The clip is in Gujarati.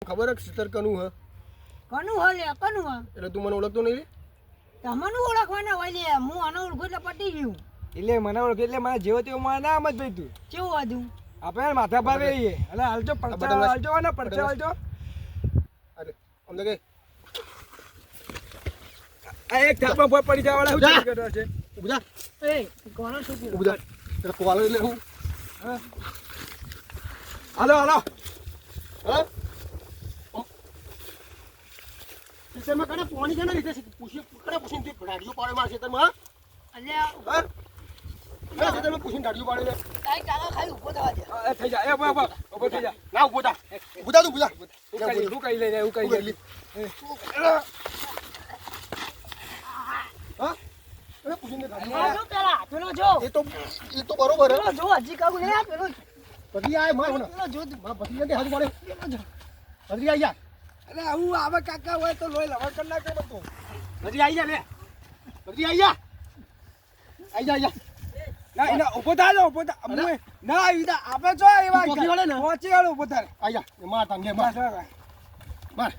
ખબર છે સિતર કનું હ કનું હો લે કનું હો એટલે તું મને ઓળખતો નહીં તમને ઓળખવાના હોય લે હું આનો ઓળખું એટલે પટી ગયું એટલે મને ઓળખે એટલે મને જેવો તેવો મને ના મત ભાઈ તું કેવું હતું આપણે માથા પર રહીએ એટલે હાલજો પડચા હાલજો ને પડચા હાલજો અરે અમને કે આ એક થાપા પર પડી જવા વાળા શું કરતો છે ઉભા એ કોનો શું ઉભા એટલે કોલ એટલે હું હાલો હાલો હા સિસ્ટરમાં કને પાણી કેના લીધે છે પૂછી કને પૂછીને તું ગાડીઓ પાડે માર ખેતરમાં અલ્યા હા હા ખેતરમાં પૂછીને ગાડીઓ પાડે છે કાઈ કાકા ખાલી ઊભો થવા દે એ થઈ જા એ ઉભો થઈ જા ના ઉભો થા તું ઉભા હું કઈ લઈને હું કઈ લઈ હા અરે પૂછીને ગાડીઓ આ જો પેલા પેલો જો એ તો બરોબર પેલો જો હજી કાગુ નહીં આ પેલો બધી આય માર મને પેલો જો માર બધી ને હાથ પાડે બધી આઈ જા અરે હું આવે કાકા હોય તો લોહી લવા કર નાખે બધું બધી આઈ જા લે બધી આઈ જા ના એના ઉભો થાજો ઉભો થા ના ઈદા આપે છો એવા પહોંચી વળે ને? પહોંચી વાળો ઉભો થાય આઈ જા માર તાંગે માર માર